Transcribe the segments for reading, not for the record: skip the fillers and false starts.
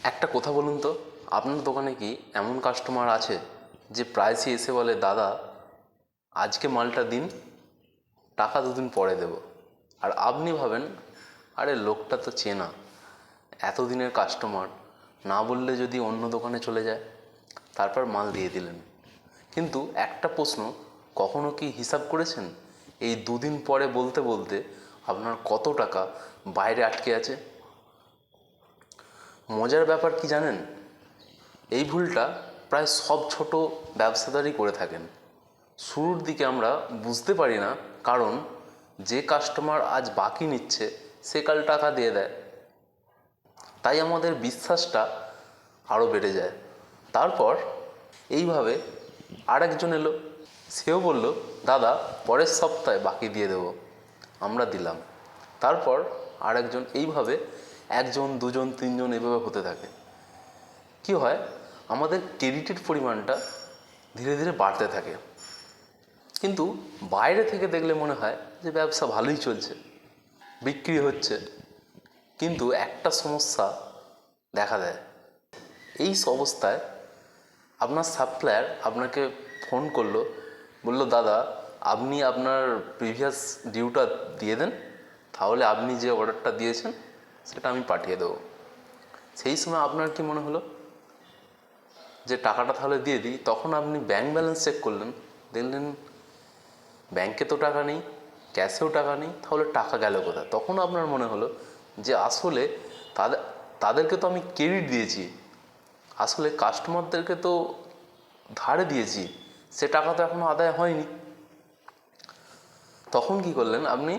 একটা কথা বলুন তো, আপনার দোকানে কি এমন কাস্টমার আছে যে প্রায়শই এসে বলে, দাদা আজকে মালটা দিন, টাকা দুদিন পরে দেব। আর আপনি ভাবেন, আরে লোকটা তো চেনা, এতদিনের কাস্টমার, না বললে যদি অন্য দোকানে চলে যায়, তারপর মাল দিয়ে দিলেন। কিন্তু একটা প্রশ্ন, কখনো কি হিসাব করেছেন এই দুদিন পরে বলতে বলতে আপনার কত টাকা বাইরে আটকে আছে? মজার ব্যাপার কি জানেন, এই ভুলটা প্রায় সব ছোট ব্যবসাদারই করে থাকেন। শুরুর দিকে আমরা বুঝতে পারি না, কারণ যে কাস্টমার আজ বাকি নিচ্ছে সে কাল টাকা দিয়ে দেয়, তাই আমাদের বিশ্বাসটা আরও বেড়ে যায়। তারপর এইভাবে আরেকজন এলো, সেও বলল, দাদা পরের সপ্তাহে বাকি দিয়ে দেব। আমরা দিলাম। তারপর আরেকজন, এইভাবে একজন, দুজন, তিনজন, এভাবে হতে থাকে। কি হয়, আমাদের ক্রেডিটের পরিমাণটা ধীরে ধীরে বাড়তে থাকে। কিন্তু বাইরে থেকে দেখলে মনে হয় যে ব্যবসা ভালোই চলছে, বিক্রি হচ্ছে। কিন্তু একটা সমস্যা দেখা দেয়। এই অবস্থায় আপনার সাপ্লায়ার আপনাকে ফোন করলো, বলল, দাদা আপনি আপনার প্রিভিয়াস ডিউটা দিয়ে দেন, তাহলে আপনি যে অর্ডারটা দিয়েছেন সেটা আমি পাঠিয়ে দেবো। সেই সময় আপনার কি মনে হলো যে টাকাটা তাহলে দিয়ে দিই? তখন আপনি ব্যাংক ব্যালেন্স চেক করলেন, দেখলেন ব্যাংকে তো টাকা নেই, ক্যাশেও টাকা নেই, তাহলে টাকা গেল কোথায়? তখন আপনার মনে হলো যে আসলে তাদেরকে তো আমি ক্রেডিট দিয়েছি, আসলে কাস্টমারদেরকে তো ধারে দিয়েছি, সে টাকা তো এখনও আদায় হয়নি। তখন কি করলেন আপনি?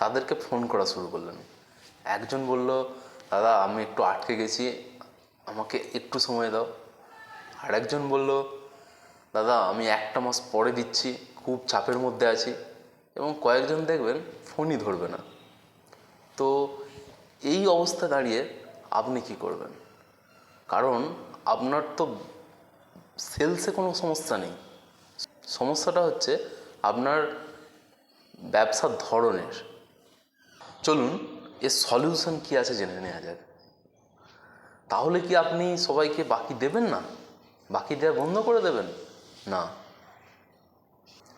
তাদেরকে ফোন করা শুরু করলেন। একজন বলল, দাদা আমি একটু আটকে গেছি, আমাকে একটু সময় দাও। আর একজন বলল, দাদা আমি একটা মাস পরে দিচ্ছি, খুব চাপের মধ্যে আছি। এবং কয়েকজন দেখবেন ফোনই ধরবে না। তো এই অবস্থা দাঁড়িয়ে আপনি কি করবেন? কারণ আপনার তো সেলসে কোনো সমস্যা নেই, সমস্যাটা হচ্ছে আপনার ব্যবসার ধরনের। চলুন এর সলিউশন কী আছে জেনে নেওয়া যাক। তাহলে কি আপনি সবাইকে বাকি দেবেন না? বাকি দেওয়া বন্ধ করে দেবেন? না,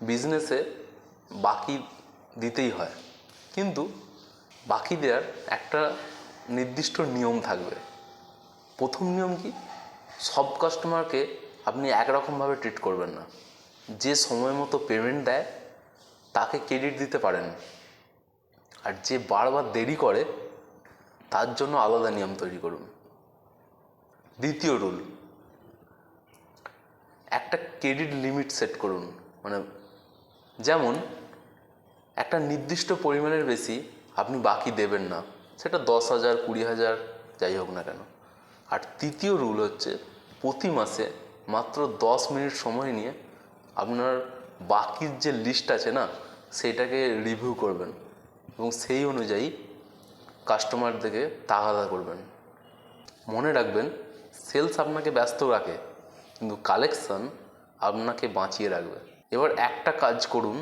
বিজনেসে বাকি দিতেই হয়, কিন্তু বাকি দেওয়ার একটা নির্দিষ্ট নিয়ম থাকবে। প্রথম নিয়ম কি, সব কাস্টমারকে আপনি একরকমভাবে ট্রিট করবেন না। যে সময় মতো পেমেন্ট দেয় তাকে ক্রেডিট দিতে পারেন, আর যে বারবার দেরি করে তার জন্য আলাদা নিয়ম তৈরি করুন। দ্বিতীয় রুল, একটা ক্রেডিট লিমিট সেট করুন। মানে যেমন একটা নির্দিষ্ট পরিমাণের বেশি আপনি বাকি দেবেন না, সেটা 10,000, 20,000 যাই হোক না কেন। আর তৃতীয় রুল হচ্ছে, প্রতি মাসে মাত্র 10 মিনিট সময় নিয়ে আপনার বাকির যে লিস্ট আছে না, সেইটাকে রিভিউ করবেন এবং সেই অনুযায়ী কাস্টমারদেরকে তাগাদা করবেন। মনে রাখবেন, সেলস আপনাকে ব্যস্ত রাখে, কিন্তু কালেকশন আপনাকে বাঁচিয়ে রাখবে। এবার একটা কাজ করুন,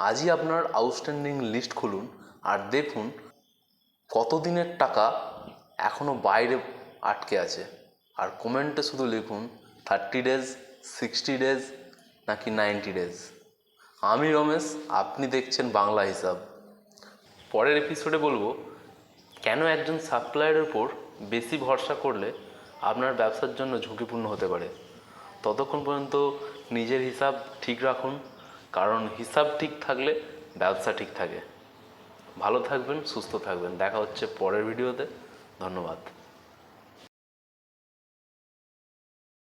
আজই আপনার আউটস্ট্যান্ডিং লিস্ট খুলুন আর দেখুন কত দিনের টাকা এখনও বাইরে আটকে আছে। আর কমেন্টে শুধু লিখুন 30 ডেজ, 60 ডেজ নাকি 90 ডেজ। আমি রমেশ, আপনি দেখছেন বাংলা হিসাব। পরের এপিসোডে বলবো কেন একজন সাপ্লায়ারের উপর বেশি ভরসা করলে আপনার ব্যবসার জন্য ঝুঁকিপূর্ণ হতে পারে। ততক্ষণ পর্যন্ত নিজের হিসাব ঠিক রাখুন, কারণ হিসাব ঠিক থাকলে ব্যবসা ঠিক থাকে। ভালো থাকবেন, সুস্থ থাকবেন। দেখা হচ্ছে পরের ভিডিওতে। ধন্যবাদ।